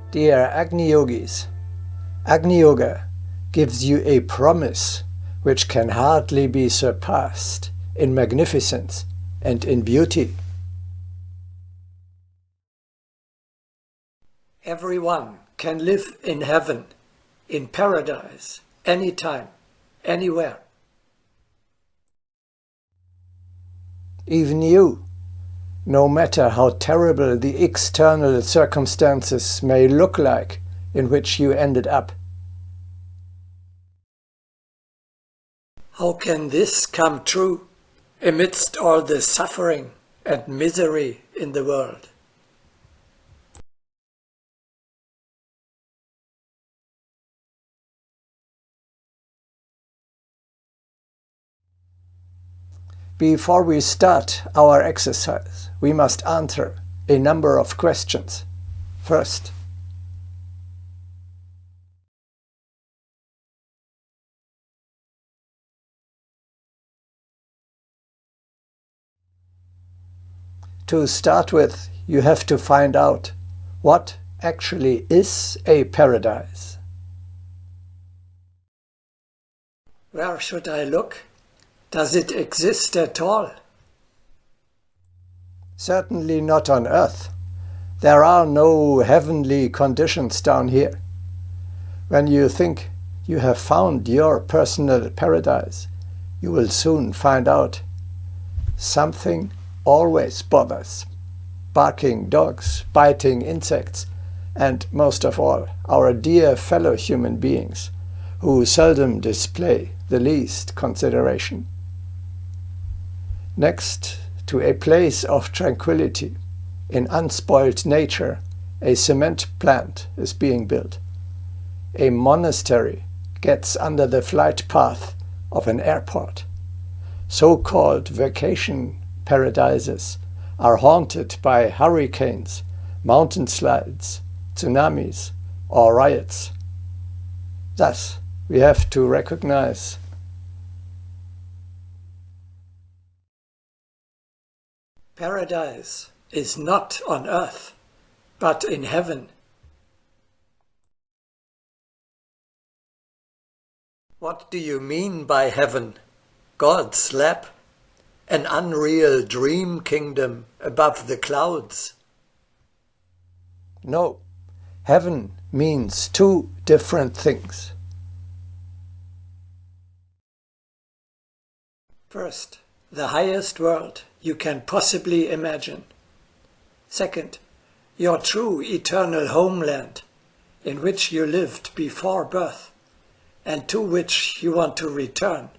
Dear Agni Yogis, Agni Yoga gives you a promise which can hardly be surpassed in magnificence and in beauty. Everyone can live in heaven, in paradise, anytime, anywhere. Even you, no matter how terrible the external circumstances may look like in which you ended up. How can this come true amidst all the suffering and misery in the world? Before we start our exercise, we must answer a number of questions. First, to start with, you have to find out what actually is a paradise. Where should I look? Does it exist at all? Certainly not on Earth. There are no heavenly conditions down here. When you think you have found your personal paradise, you will soon find out something always bothers. Barking dogs, biting insects, and most of all, our dear fellow human beings, who seldom display the least consideration. Next to a place of tranquility, in unspoiled nature, a cement plant is being built. A monastery gets under the flight path of an airport. So-called vacation paradises are haunted by hurricanes, mountain slides, tsunamis, or riots. Thus, we have to recognize paradise is not on earth, but in heaven. What do you mean by heaven? God's lap? An unreal dream kingdom above the clouds? No, heaven means two different things. First, the highest world you can possibly imagine. Second, your true eternal homeland, in which you lived before birth, and to which you want to return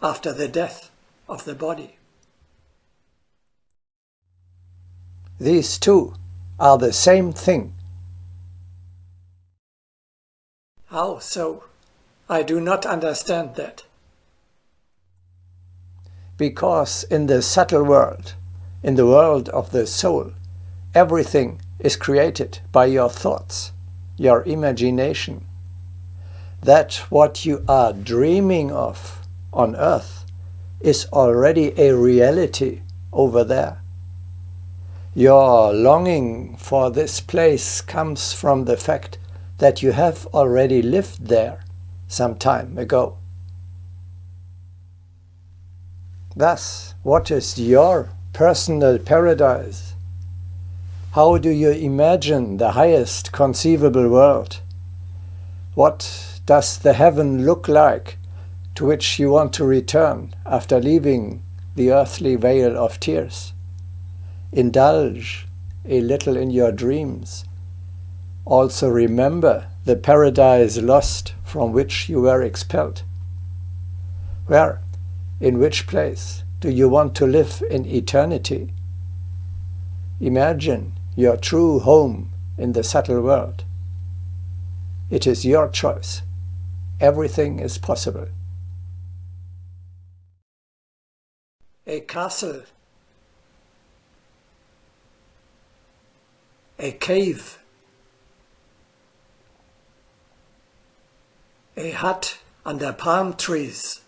after the death of the body. These two are the same thing. How so? I do not understand that. Because in the subtle world, in the world of the soul, everything is created by your thoughts, your imagination. That what you are dreaming of on earth is already a reality over there. Your longing for this place comes from the fact that you have already lived there some time ago. Thus, what is your personal paradise? How do you imagine the highest conceivable world? What does the heaven look like to which you want to return after leaving the earthly vale of tears? Indulge a little in your dreams. Also remember the paradise lost from which you were expelled. Where, in which place do you want to live in eternity? Imagine your true home in the subtle world. It is your choice. Everything is possible. A castle, a cave, a hut under palm trees,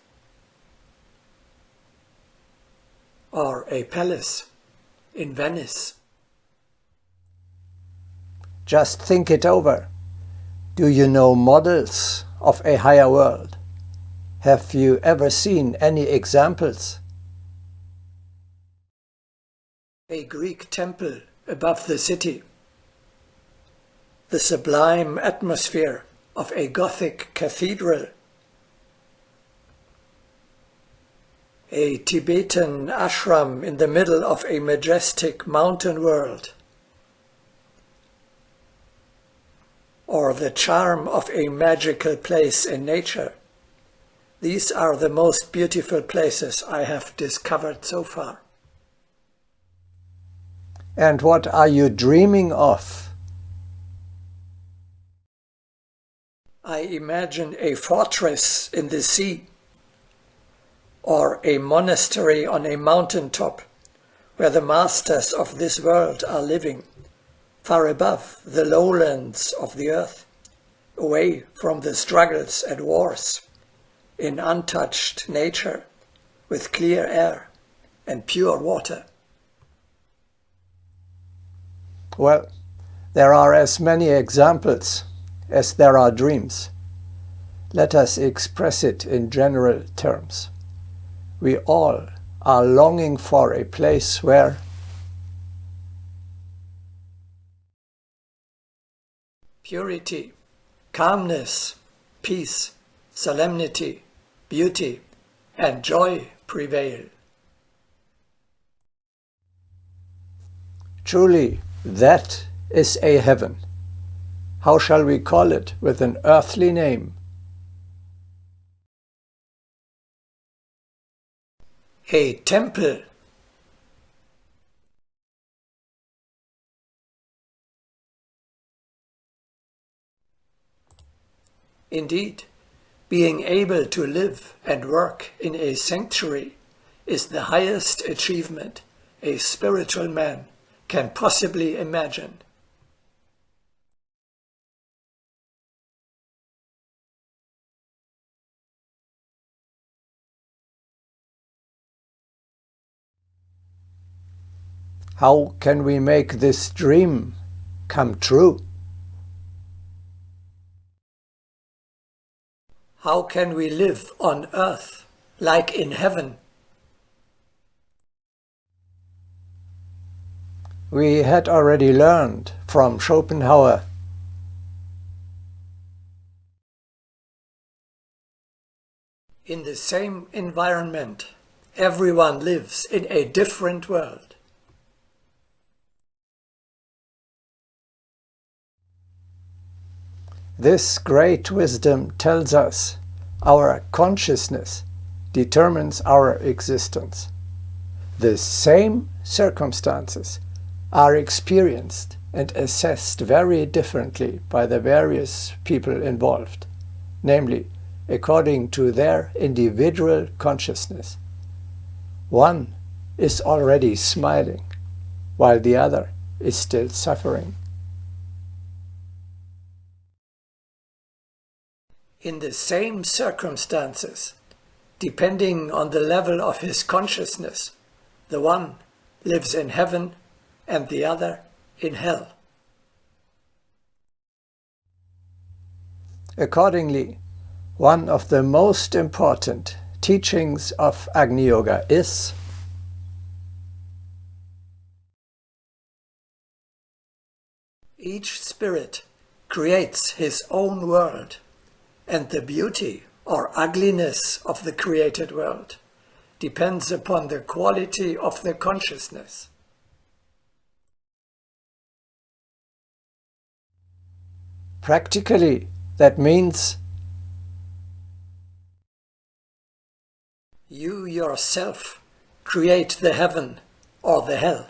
or a palace in Venice. Just think it over. Do you know models of a higher world? Have you ever seen any examples? A Greek temple above the city. The sublime atmosphere of a Gothic cathedral. A Tibetan ashram in the middle of a majestic mountain world. Or the charm of a magical place in nature. These are the most beautiful places I have discovered so far. And what are you dreaming of? I imagine a fortress in the sea, or a monastery on a mountain top, where the masters of this world are living, far above the lowlands of the earth, away from the struggles and wars, in untouched nature, with clear air and pure water. Well, there are as many examples as there are dreams. Let us express it in general terms. We all are longing for a place where purity, calmness, peace, solemnity, beauty, and joy prevail. Truly, that is a heaven. How shall we call it with an earthly name? A temple. Indeed, being able to live and work in a sanctuary is the highest achievement a spiritual man can possibly imagine. How can we make this dream come true? How can we live on earth like in heaven? We had already learned from Schopenhauer in the same environment, everyone lives in a different world. This great wisdom tells us our consciousness determines our existence. The same circumstances are experienced and assessed very differently by the various people involved, namely, according to their individual consciousness. One is already smiling, while the other is still suffering. In the same circumstances, depending on the level of his consciousness, the one lives in heaven and the other in hell. Accordingly, one of the most important teachings of Agni Yoga is each spirit creates his own world, and the beauty or ugliness of the created world depends upon the quality of the consciousness. Practically, that means you yourself create the heaven or the hell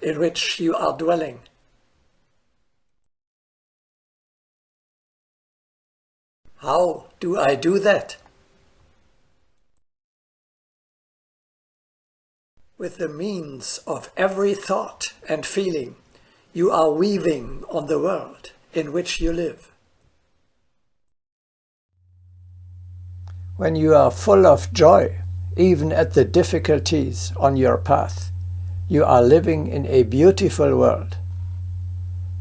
in which you are dwelling. How do I do that? With the means of every thought and feeling, you are weaving on the world in which you live. When you are full of joy, even at the difficulties on your path, you are living in a beautiful world.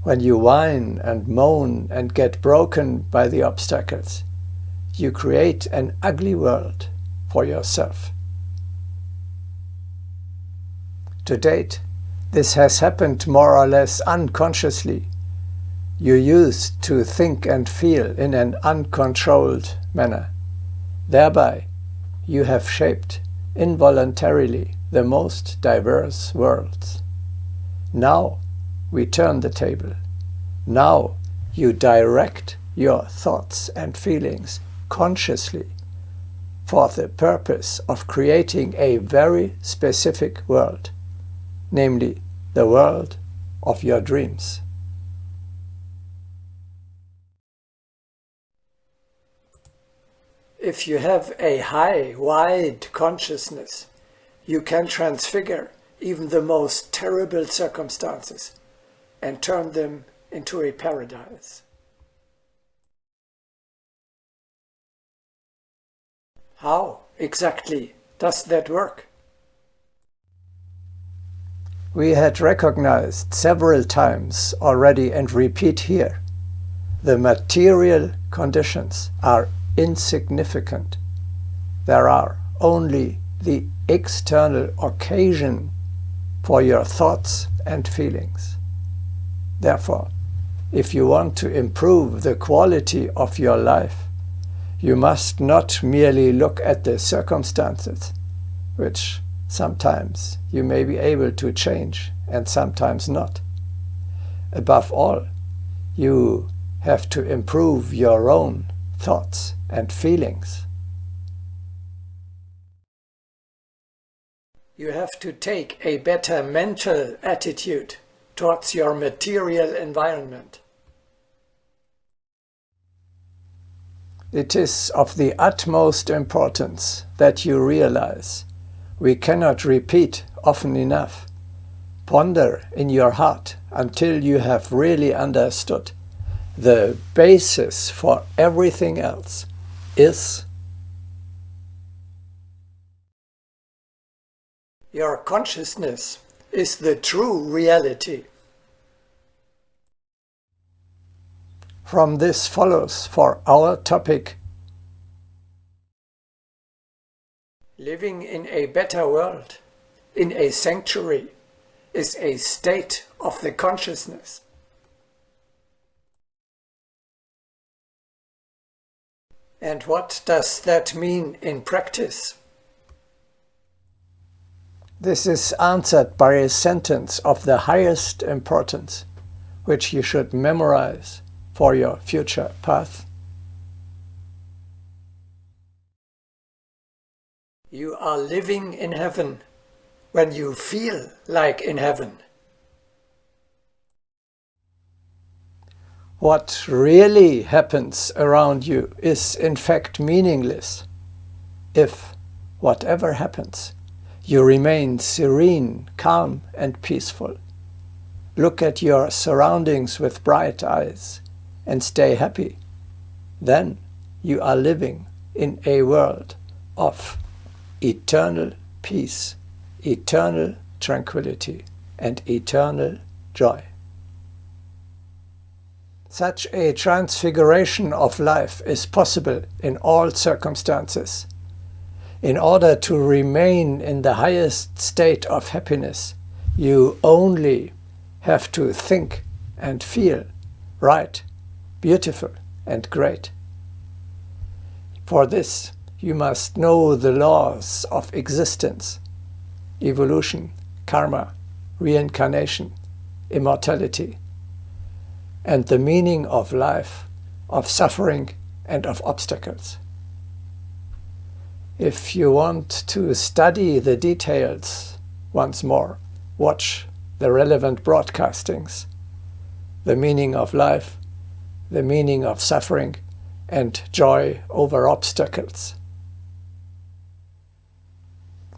When you whine and moan and get broken by the obstacles, you create an ugly world for yourself. To date, this has happened more or less unconsciously. You used to think and feel in an uncontrolled manner. Thereby, you have shaped involuntarily the most diverse worlds. Now we turn the table. Now you direct your thoughts and feelings consciously for the purpose of creating a very specific world, namely the world of your dreams. If you have a high, wide consciousness, you can transfigure even the most terrible circumstances and turn them into a paradise. How exactly does that work? We had recognized several times already and repeat here, the material conditions are insignificant. There are only the external occasion for your thoughts and feelings. Therefore, if you want to improve the quality of your life, you must not merely look at the circumstances, which sometimes you may be able to change and sometimes not. Above all, you have to improve your own thoughts and feelings. You have to take a better mental attitude towards your material environment. It is of the utmost importance that you realize we cannot repeat often enough. Ponder in your heart until you have really understood the basis for everything else is your consciousness is the true reality. From this follows for our topic, living in a better world, in a sanctuary, is a state of the consciousness. And what does that mean in practice? This is answered by a sentence of the highest importance, which you should memorize for your future path. You are living in heaven when you feel like in heaven. What really happens around you is in fact meaningless if, whatever happens, you remain serene, calm and peaceful. Look at your surroundings with bright eyes and stay happy. Then you are living in a world of eternal peace, eternal tranquility and eternal joy. Such a transfiguration of life is possible in all circumstances. In order to remain in the highest state of happiness, you only have to think and feel right, beautiful and great. For this, you must know the laws of existence, evolution, karma, reincarnation, immortality, and the meaning of life, of suffering and of obstacles. If you want to study the details once more, watch the relevant broadcastings, the meaning of life, the meaning of suffering, and joy over obstacles.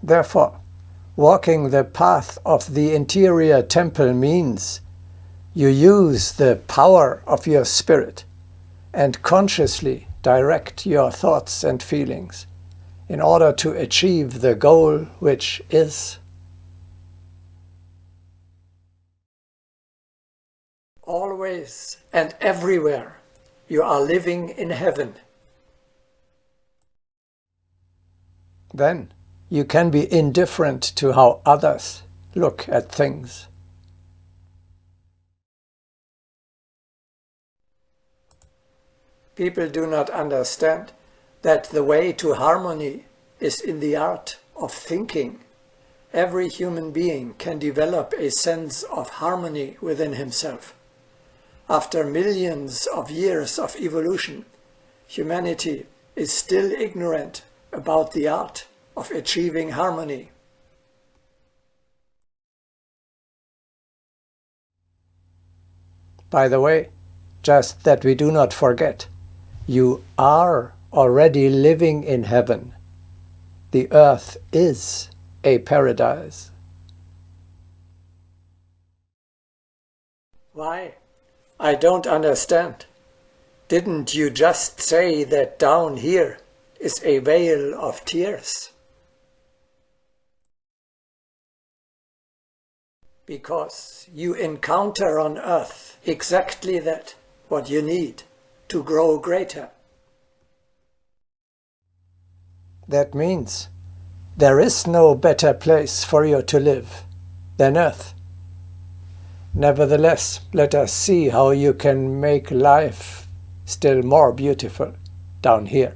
Therefore, walking the path of the interior temple means you use the power of your spirit and consciously direct your thoughts and feelings in order to achieve the goal which is always and everywhere you are living in heaven. Then you can be indifferent to how others look at things. People do not understand that the way to harmony is in the art of thinking. Every human being can develop a sense of harmony within himself. After millions of years of evolution, humanity is still ignorant about the art of achieving harmony. By the way, just that we do not forget, you are already living in heaven. The earth is a paradise. Why? I don't understand. Didn't you just say that down here is a vale of tears? Because you encounter on earth exactly that, what you need to grow greater. That means there is no better place for you to live than earth. Nevertheless, let us see how you can make life still more beautiful down here.